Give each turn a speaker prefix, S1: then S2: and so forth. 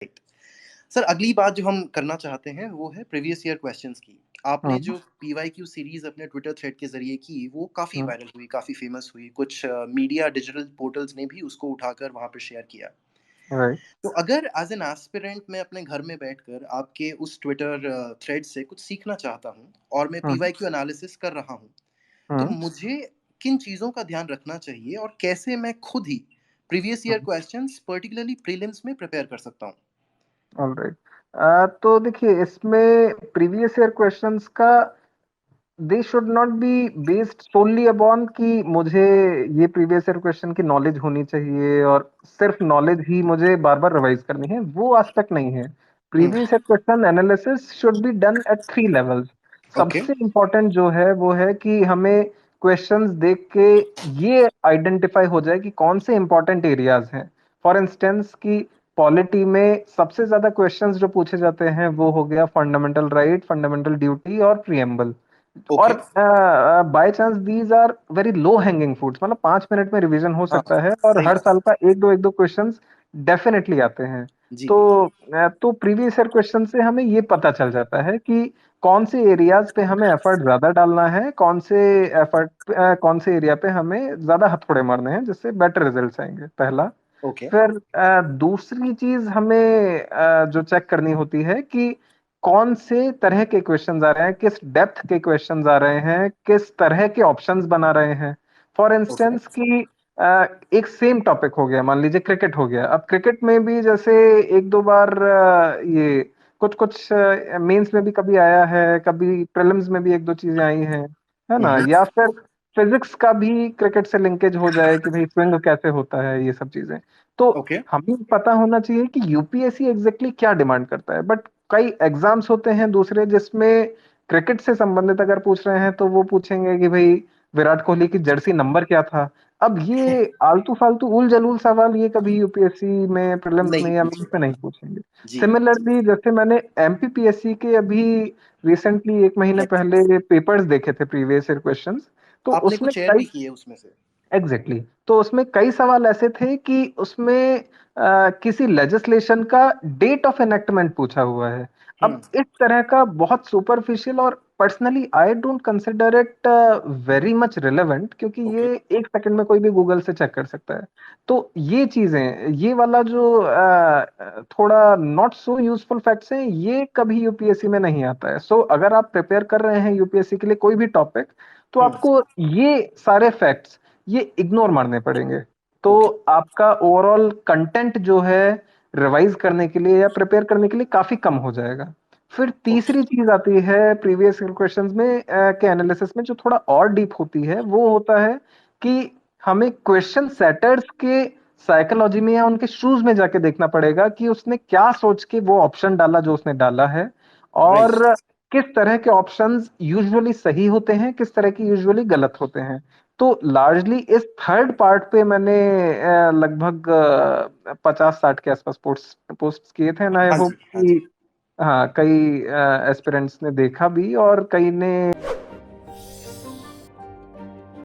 S1: Right. Sir, अगली बात जो हम करना चाहते हैं वो है प्रीवियस ईयर क्वेश्चंस की। आपने
S2: हुँ,
S1: जो पीवाईक्यू सीरीज़ अपने ट्विटर थ्रेड के ज़रिए की, वो काफ़ी
S2: हुँ,
S1: वायरल हुई, काफ़ी फ़ेमस हुई। कुछ मीडिया डिजिटल पोर्टल्स ने भी उसको उठाकर वहाँ पे शेयर किया।
S2: राइट।
S1: तो अगर एज़ एन एस्पिरेंट मैं अपने घर में बैठकर आपके उस ट्विटर थ्रेड से कुछ सीखना चाहता हूँ और मैं
S2: हुँ,
S1: पीवाईक्यू एनालिसिस कर रहा हूँ, तो
S2: हुँ,
S1: मुझे किन चीज़ों का ध्यान रखना चाहिए और कैसे मैं खुद ही प्रीवियस ईयर
S2: हुँ,
S1: क्वेश्चंस पर्टिकुलरली प्रीलिम्स में प्रिपेयर कर सकता हूँ?
S2: ऑलराइट। तो देखिए इसमें प्रीवियस ईयर क्वेश्चंस का they should not be based solely upon कि मुझे ये प्रीवियस ईयर क्वेश्चन की नॉलेज होनी चाहिए और सिर्फ नॉलेज ही मुझे बार-बार रिवाइज करनी है, वो एस्पेक्ट नहीं है।
S1: हुँ,
S2: previous year question analysis should be done at 3 levels.
S1: Okay,
S2: सबसे इम्पोर्टेंट जो है वो है कि हमें क्वेश्चंस देख के ये आइडेंटिफाई हो जाए कि कौन से इंपॉर्टेंट एरियाज हैं। फॉर इंस्टेंस कि पॉलिटी में सबसे ज्यादा क्वेश्चंस जो पूछे जाते हैं वो हो गया फंडामेंटल राइट, फंडामेंटल ड्यूटी और प्रीएम्बल। और
S1: okay,
S2: by chance these are very low hanging fruits, मतलब 5 मिनट में रिवीजन हो
S1: हाँ,
S2: सकता है और
S1: सही
S2: हर
S1: बात
S2: साल का एक दो क्वेश्चंस डेफिनेटली आते हैं।
S1: है। जी,
S2: तो प्रीवियस ईयर क्वेश्चन से हमें ये पता चल जाता है कि कौन से एरियाज पे हमें एफर्ट ज्यादा डालना है, कौन से एरिया पे हमें ज्यादा हथौड़े मारने हैं जिससे बेटर रिजल्ट्स आएंगे, पहला।
S1: ओके,
S2: फिर दूसरी चीज हमें जो चेक करनी होती है कि कौन से तरह के क्वेश्चंस आ रहे हैं, किस डेप्थ के क्वेश्चंस आ रहे हैं, किस तरह के ऑप्शंस बना रहे हैं। फॉर
S1: ओके,
S2: इंस्टेंस कि एक सेम टॉपिक हो गया, मान लीजिए क्रिकेट हो गया। अब क्रिकेट में भी जैसे एक दो बार ये कुछ कुछ मेंस में भी कभी आया है, कभी प्रीलिम्स में भी एक दो चीजें आई हैं, है
S1: हुँ,
S2: ना।
S1: हुँ,
S2: या फिर फिजिक्स का भी क्रिकेट से लिंकेज हो जाए कि भाई स्विंग कैसे होता है, ये सब चीजें। तो
S1: ओके,
S2: हमें पता होना चाहिए कि यूपीएससी एग्जैक्टली क्या डिमांड करता है। बट कई एग्जाम्स होते हैं दूसरे जिसमें क्रिकेट से संबंधित अगर पूछ रहे हैं तो वो पूछेंगे कि भाई विराट कोहली की जर्सी नंबर क्या था। अब ये आलतू फालतू उल जलूल सवाल ये कभी यूपीएससी में प्रीलिम्स
S1: नहीं
S2: में या मेंस में
S1: पूछेगा।
S2: नहीं पूछेंगे।
S1: जी,
S2: सिमिलरली जैसे मैंने एमपीपीएससी के अभी रिसेंटली एक महीने
S1: यस,
S2: पहले पेपर्स देखे थे, प्रीवियस ईयर क्वेश्चंस। तो
S1: आपने
S2: उसमें
S1: कुछ शेयर
S2: कई
S1: भी किए उसमें से।
S2: Exactly exactly. तो उसमें कई सवाल ऐसे थे कि उसमें किसी लेजिस्लेशन का डेट ऑफ एनेक्टमेंट पूछा हुआ है।
S1: हुँ,
S2: अब इस तरह का बहुत सुपरफिशियल, और personally I don't consider it very much relevant, क्योंकि
S1: ओके,
S2: ये एक सेकंड में कोई भी गूगल से चेक कर सकता है। तो ये चीजें, ये वाला जो थोड़ा नॉट सो यूजफुल फैक्ट्स हैं, ये कभी यूपीएससी में नहीं आता है। सो अगर आप प्रिपेयर कर रहे हैं यूपीएससी के लिए कोई भी टॉपिक, तो
S1: हुँ,
S2: आपको ये सारे फैक्ट्स ये इग्नोर मारने पड़ेंगे। तो
S1: ओके,
S2: आपका ओवरऑल कंटेंट जो है रिवाइज करने के लिए या प्रिपेयर करने के लिए काफी कम हो जाएगा। फिर
S1: ओके,
S2: तीसरी चीज आती है प्रीवियस क्वेश्चंस में के एनालिसिस में, जो थोड़ा और डीप होती है, वो होता है कि हमें क्वेश्चन सेटर्स के साइकोलॉजी में या उनके शूज में जाके देखना पड़ेगा कि उसने क्या सोच के वो ऑप्शन डाला जो उसने डाला है,
S1: राइट,
S2: और किस तरह के ऑप्शंस यूजुअली सही होते हैं, किस तरह के यूजुअली गलत होते हैं। तो लार्जली इस थर्ड पार्ट पे मैंने लगभग 50-60 के आसपास पोस्ट किए थे, एंड आई
S1: हाँ
S2: होप
S1: जी, हाँ जी।
S2: कि हाँ, कई एस्पिरेंट्स ने देखा भी और कई ने